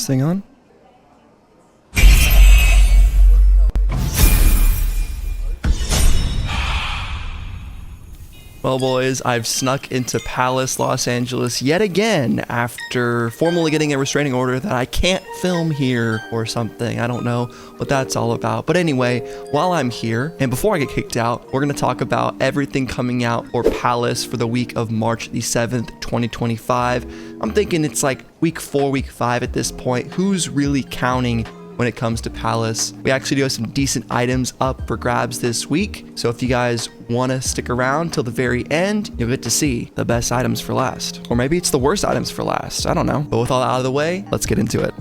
thing on. Well, boys, I've snuck into Palace, Los Angeles yet again after formally getting a restraining order that I can't film here or something. I don't know what that's all about. But anyway, while I'm here, and before I get kicked out, we're going to talk about everything coming out for Palace for the week of March the 7th, 2025. I'm thinking it's like week 4, week 5 at this point. Who's really counting when it comes to Palace? We actually do have some decent items up for grabs this week. So if you guys want to stick around till the very end, you'll get to see the best items for last. Or maybe it's the worst items for last. I don't know. But with all that out of the way, let's get into it.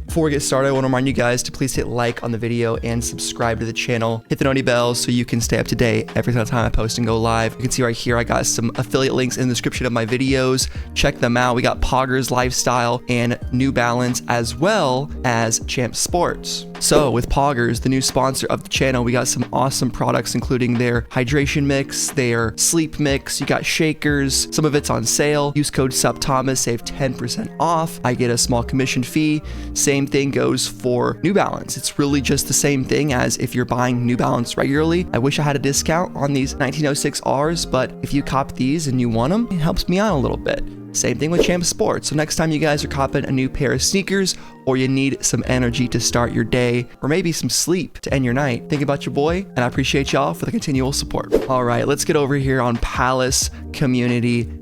Before we get started, I want to remind you guys to please hit like on the video and subscribe to the channel. Hit the noti bell so you can stay up to date every single time I post and go live. You can see right here, I got some affiliate links in the description of my videos. Check them out. We got Poggers Lifestyle and New Balance, as well as Champ Sports. So with Poggers, the new sponsor of the channel, we got some awesome products, including their hydration mix, their sleep mix. You got shakers. Some of it's on sale. Use code SupThomas, save 10% off. I get a small commission fee. Same thing goes for New Balance. It's really just the same thing as if you're buying New Balance regularly. I wish I had a discount on these 1906Rs, but if you cop these and you want them, it helps me out a little bit. Same thing with Champ Sports. So next time you guys are copping a new pair of sneakers, or you need some energy to start your day, or maybe some sleep to end your night, think about your boy, and I appreciate y'all for the continual support. All right, let's get over here on palacecommunity.com.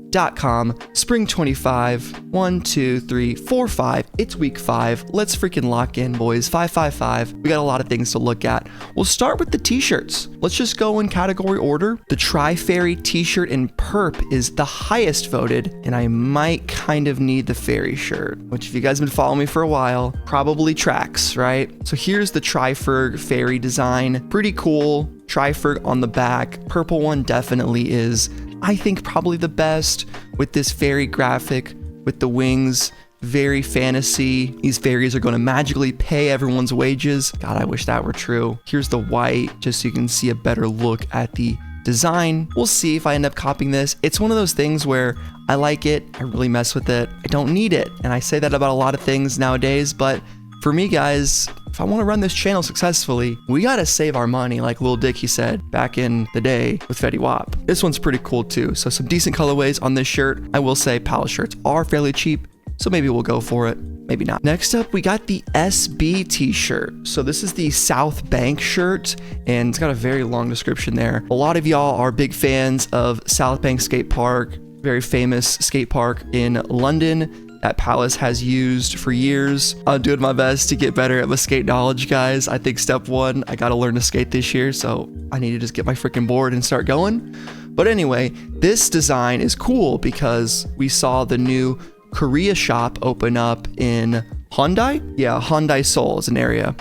Spring 25, 1, 2, 3, 4, 5. It's week 5. Let's freaking lock in, boys. 555. We got a lot of things to look at. We'll start with the t-shirts. Let's just go in category order. The Tri-Fairy t-shirt in Perp is the highest voted, and I might kind of need the fairy shirt, which if you guys have been following me for a while, probably tracks, right? So here's the Tri-Ferg fairy design. Pretty cool. Tri-Ferg on the back. Purple one definitely is, I think, probably the best with this fairy graphic with the wings. Very fantasy. These fairies are going to magically pay everyone's wages. God, I wish that were true. Here's the white, just so you can see a better look at the design. We'll see if I end up copying this. It's one of those things where I like it, I really mess with it, I don't need it. And I say that about a lot of things nowadays, but for me, guys, if I want to run this channel successfully, we got to save our money, like Lil Dicky said back in the day with Fetty Wap. This one's pretty cool too. So some decent colorways on this shirt. I will say Palace shirts are fairly cheap, so maybe we'll go for it. Maybe not. Next up, we got the SB t-shirt. So this is the South Bank shirt, and it's got a very long description there. A lot of y'all are big fans of South Bank Skate Park, very famous skate park in London that Palace has used for years. I'm doing my best to get better at my skate knowledge, guys. I think step 1, I gotta learn to skate this year, so I need to just get my freaking board and start going. But anyway, this design is cool because we saw the new Korea shop open up in Hyundai. Yeah, Hyundai Seoul is an area.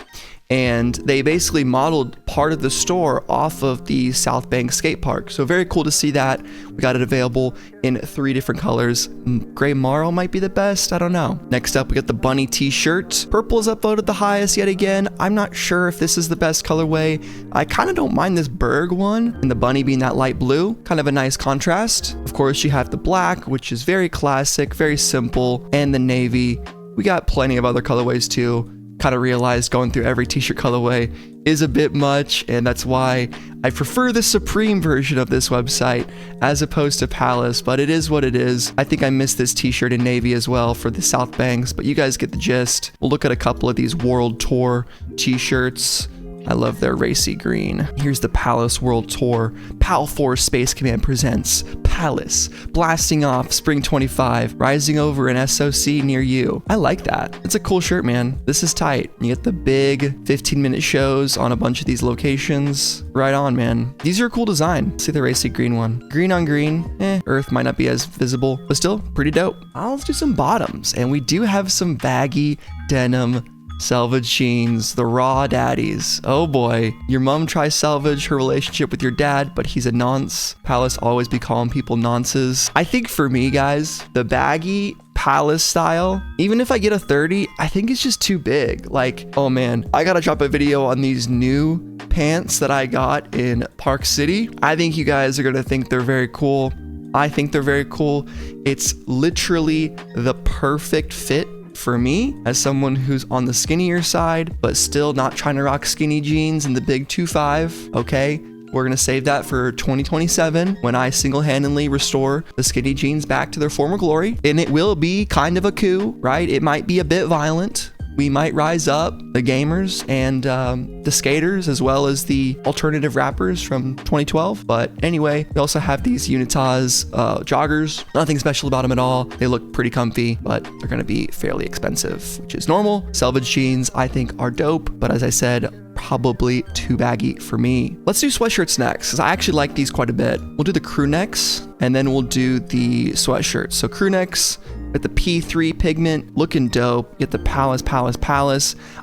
And they basically modeled part of the store off of the South Bank skate park. So very cool to see that. We got it available in 3 different colors. Gray Marl might be the best, I don't know. Next up, we got the bunny t-shirt. Purple is upvoted the highest yet again. I'm not sure if this is the best colorway. I kind of don't mind this Berg one, and the bunny being that light blue. Kind of a nice contrast. Of course, you have the black, which is very classic, very simple, and the navy. We got plenty of other colorways too. Kind of realized going through every t-shirt colorway is a bit much, and that's why I prefer the Supreme version of this website as opposed to Palace, but it is what it is. I think I missed this t-shirt in navy as well for the South Banks, but you guys get the gist. We'll look at a couple of these World Tour t-shirts. I love their racy green. Here's the Palace World Tour. PAL 4 Space Command presents Palace, blasting off Spring 25, rising over an SOC near you. I like that. It's a cool shirt, man. This is tight. You get the big 15-minute shows on a bunch of these locations. Right on, man. These are a cool design. See the racy green one. Green on green. Earth might not be as visible, but still pretty dope. Let's do some bottoms, and we do have some baggy denim Selvage jeans, the raw daddies. Oh boy. Your mom tries salvage her relationship with your dad, but he's a nonce. Palace always be calling people nonces. I think for me, guys, the baggy Palace style, even if I get a 30, I think it's just too big. Like, oh man, I gotta drop a video on these new pants that I got in Park City. I think you guys are gonna think they're very cool. I think they're very cool. It's literally the perfect fit for me as someone who's on the skinnier side, but still not trying to rock skinny jeans in the big 2.5. Okay. We're going to save that for 2027 when I single-handedly restore the skinny jeans back to their former glory. And it will be kind of a coup, right? It might be a bit violent. We might rise up, the gamers and the skaters, as well as the alternative rappers from 2012. But anyway, we also have these Unitas joggers. Nothing special about them at all. They look pretty comfy, but they're going to be fairly expensive, which is normal. Selvage jeans, I think, are dope. But as I said, probably too baggy for me. Let's do sweatshirts next, because I actually like these quite a bit. We'll do the crew necks, and then we'll do the sweatshirts. So crew necks with the P3 pigment, looking dope. Get the Palace.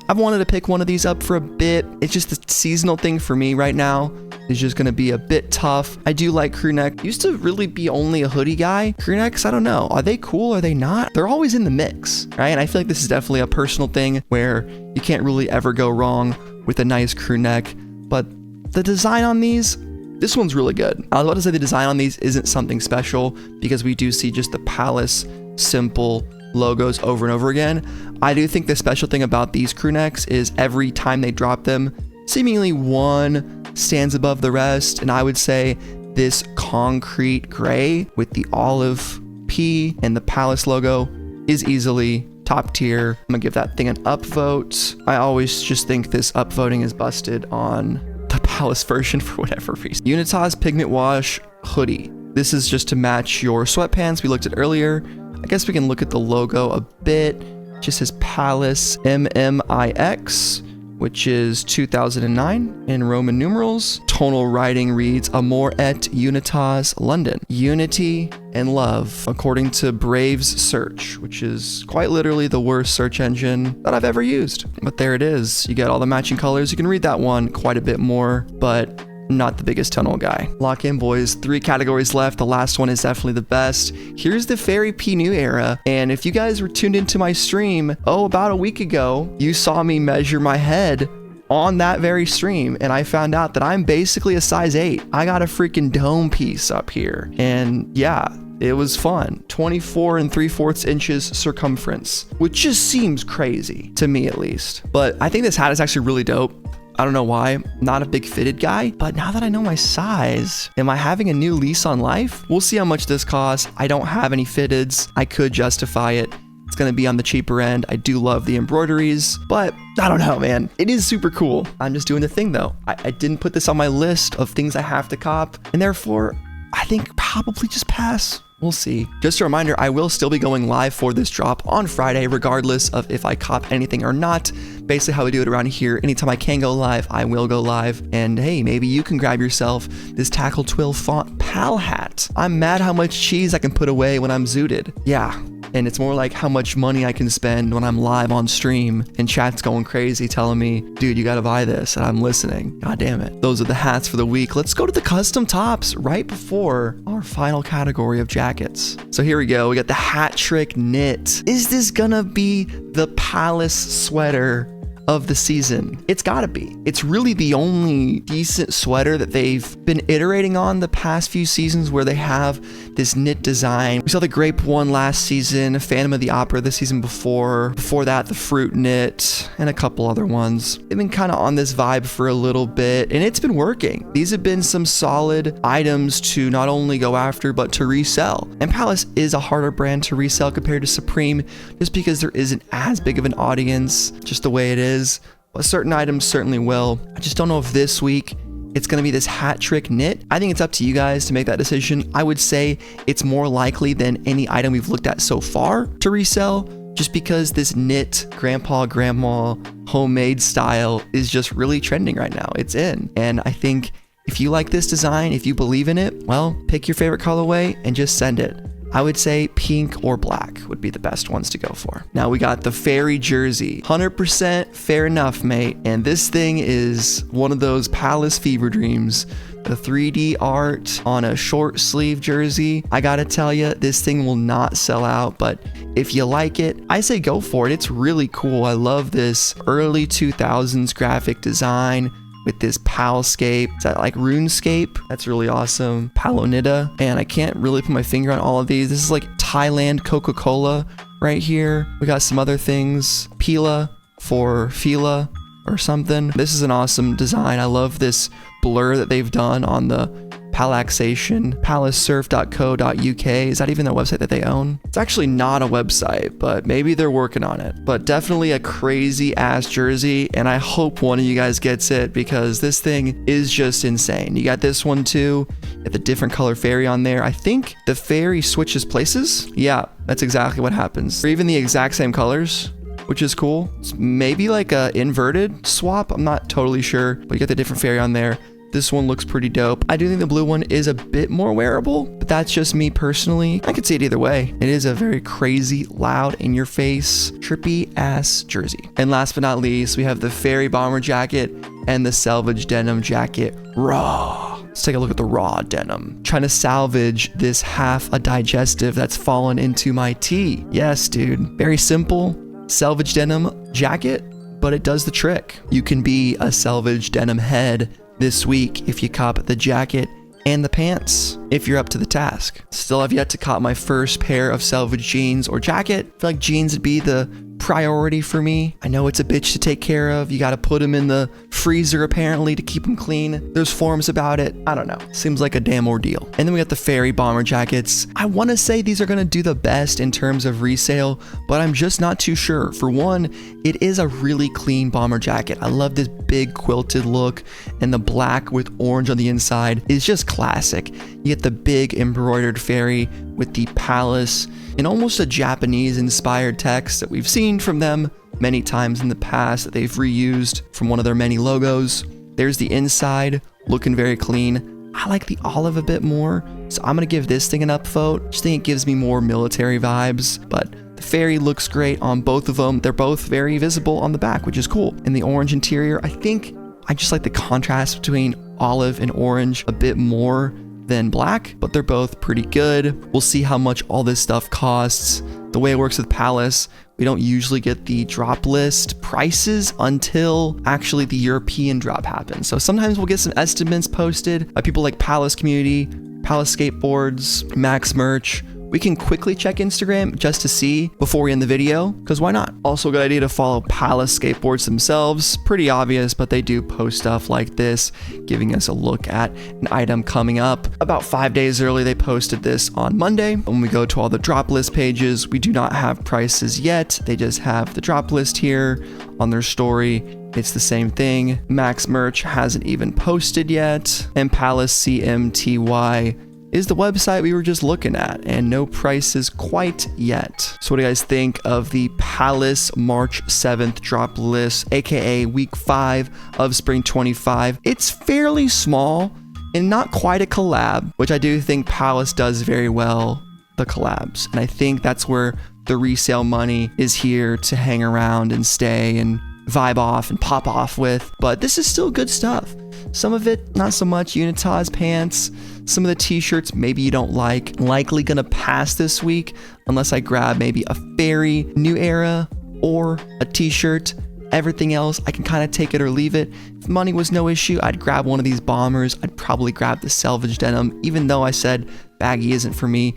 I've wanted to pick one of these up for a bit. It's just the seasonal thing for me right now. It's just gonna be a bit tough. I do like crew neck. Used to really be only a hoodie guy. Crew necks, I don't know. Are they cool? Are they not? They're always in the mix, right? And I feel like this is definitely a personal thing where you can't really ever go wrong with a nice crew neck. But the design on these, this one's really good. I was about to say the design on these isn't something special because we do see just the Palace simple logos over and over again. I do think the special thing about these crew necks is every time they drop them, seemingly one stands above the rest. And I would say this concrete gray with the olive P and the Palace logo is easily top tier. I'm gonna give that thing an upvote. I always just think this upvoting is busted on the Palace version for whatever reason. Unitas Pigment Wash Hoodie. This is just to match your sweatpants we looked at earlier. I guess we can look at the logo a bit. It just says Palace MMIX, which is 2009 in Roman numerals. Tonal writing reads Amor et Unitas London. Unity and love, according to Brave's search, which is quite literally the worst search engine that I've ever used. But there it is. You get all the matching colors. You can read that one quite a bit more, but not the biggest tonal guy. Lock in, boys. 3 categories left. The last one is definitely the best. Here's the Fairy P New era. And if you guys were tuned into my stream, about a week ago, you saw me measure my head on that very stream. And I found out that I'm basically a size 8. I got a freaking dome piece up here. And yeah, it was fun. 24 3/4 inches circumference, which just seems crazy to me at least. But I think this hat is actually really dope. I don't know why. Not a big fitted guy, but now that I know my size, am I having a new lease on life? We'll see how much this costs. I don't have any fitteds. I could justify it. It's going to be on the cheaper end. I do love the embroideries, but I don't know, man. It is super cool. I'm just doing the thing though. I didn't put this on my list of things I have to cop, and therefore I think probably just pass. We'll see. Just a reminder, I will still be going live for this drop on Friday, regardless of if I cop anything or not. Basically how we do it around here. Anytime I can go live, I will go live. And hey, maybe you can grab yourself this Tackle Twill font pal hat. I'm mad how much cheese I can put away when I'm zooted. Yeah. And it's more like how much money I can spend when I'm live on stream and chat's going crazy telling me, dude, you gotta buy this, and I'm listening. God damn it. Those are the hats for the week. Let's go to the custom tops right before our final category of jackets. So here we go. We got the hat trick knit. Is this gonna be the Palace sweater of the season? It's gotta be. It's really the only decent sweater that they've been iterating on the past few seasons where they have this knit design. We saw the grape one last season, Phantom of the Opera the season before that the fruit knit, and a couple other ones. They've been kind of on this vibe for a little bit, and it's been working. These have been some solid items to not only go after, but to resell. And Palace is a harder brand to resell compared to Supreme, just because there isn't as big of an audience, just the way it is. But certain items certainly will. I just don't know if this week it's going to be this hat trick knit. I think it's up to you guys to make that decision. I would say it's more likely than any item we've looked at so far to resell, just because this knit grandpa, grandma, homemade style is just really trending right now. It's in. And I think if you like this design, if you believe in it, well, pick your favorite colorway and just send it. I would say pink or black would be the best ones to go for. Now we got the fairy jersey. 100% fair enough, mate. And this thing is one of those Palace fever dreams. The 3D art on a short sleeve jersey. I gotta tell you, this thing will not sell out, but if you like it, I say go for it. It's really cool. I love this early 2000s graphic design with this Palscape. Is that like RuneScape? That's really awesome. Palonita. And I can't really put my finger on all of these. This is like Thailand Coca-Cola right here. We got some other things. Pila for Fila or something. This is an awesome design. I love this blur that they've done on the palaxation. palasurf.co.uk. Is that even their website that they own? It's actually not a website, but maybe they're working on it. But definitely a crazy ass jersey, and I hope one of you guys gets it because this thing is just insane. You got this one too, at the different color fairy on there. I think the fairy switches places. Yeah, that's exactly what happens. Or even the exact same colors, which is cool. It's maybe like a inverted swap. I'm not totally sure, but you got the different fairy on there. This one looks pretty dope. I do think the blue one is a bit more wearable, but that's just me personally. I could see it either way. It is a very crazy, loud, in-your-face, trippy ass jersey. And last but not least, we have the fairy bomber jacket and the selvage denim jacket raw. Let's take a look at the raw denim. Trying to salvage this half a digestive that's fallen into my tee. Yes, dude. Very simple. Selvage denim jacket, but it does the trick. You can be a selvage denim head this week if you cop the jacket and the pants, if you're up to the task. Still have yet to cop my first pair of selvage jeans or jacket. I feel like jeans would be the priority for me. I know it's a bitch to take care of. You got to put them in the freezer apparently to keep them clean. There's forums about it. I don't know. Seems like a damn ordeal. And then we got the fairy bomber jackets. I want to say these are going to do the best in terms of resale, but I'm just not too sure. For one, it is a really clean bomber jacket. I love this big quilted look, and the black with orange on the inside is just classic. You get the big embroidered fairy with the palace and almost a Japanese inspired text that we've seen from them many times in the past that they've reused from one of their many logos. There's the inside looking very clean. I like the olive a bit more, so I'm gonna give this thing an upvote. Just think it gives me more military vibes, but the fairy looks great on both of them. They're both very visible on the back, which is cool. In the orange interior, I think I just like the contrast between olive and orange a bit more than black, but they're both pretty good. We'll see how much all this stuff costs. The way it works with Palace, we don't usually get the drop list prices until actually the European drop happens. So sometimes we'll get some estimates posted by people like Palace Community, Palace Skateboards, Max Merch. We can quickly check Instagram just to see before we end the video, because why not? Also a good idea to follow Palace Skateboards themselves. Pretty obvious, but they do post stuff like this, giving us a look at an item coming up. About 5 days early, they posted this on Monday. When we go to all the drop list pages, we do not have prices yet. They just have the drop list here on their story. It's the same thing. Max Merch hasn't even posted yet. And Palace CMTY is the website we were just looking at, and no prices quite yet. So what do you guys think of the Palace March 7th drop list, aka week 5 of spring 25? It's fairly small and not quite a collab, which I do think Palace does very well, the collabs. And I think that's where the resale money is here to hang around and stay and vibe off and pop off with. But this is still good stuff. Some of it, not so much. Unitaz pants, some of the t-shirts maybe you don't like. Likely gonna pass this week unless I grab maybe a fairy new era or a t-shirt. Everything else, I can kind of take it or leave it. If money was no issue, I'd grab one of these bombers. I'd probably grab the selvage denim, even though I said baggy isn't for me.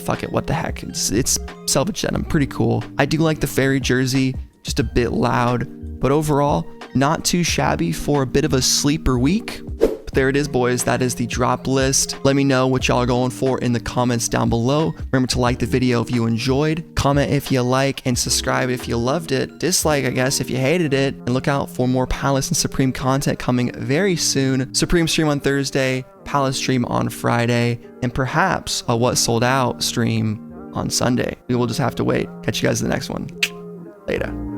Fuck it, what the heck. It's selvage denim, pretty cool. I do like the fairy jersey, just a bit loud, but overall, not too shabby for a bit of a sleeper week. But there it is, boys. That is the drop list. Let me know what y'all are going for in the comments down below. Remember to like the video if you enjoyed, comment if you like, and subscribe if you loved it. Dislike, I guess, if you hated it. And look out for more Palace and Supreme content coming very soon. Supreme stream on Thursday, Palace stream on Friday, and perhaps a What Sold Out stream on Sunday. We will just have to wait. Catch you guys in the next one. Later.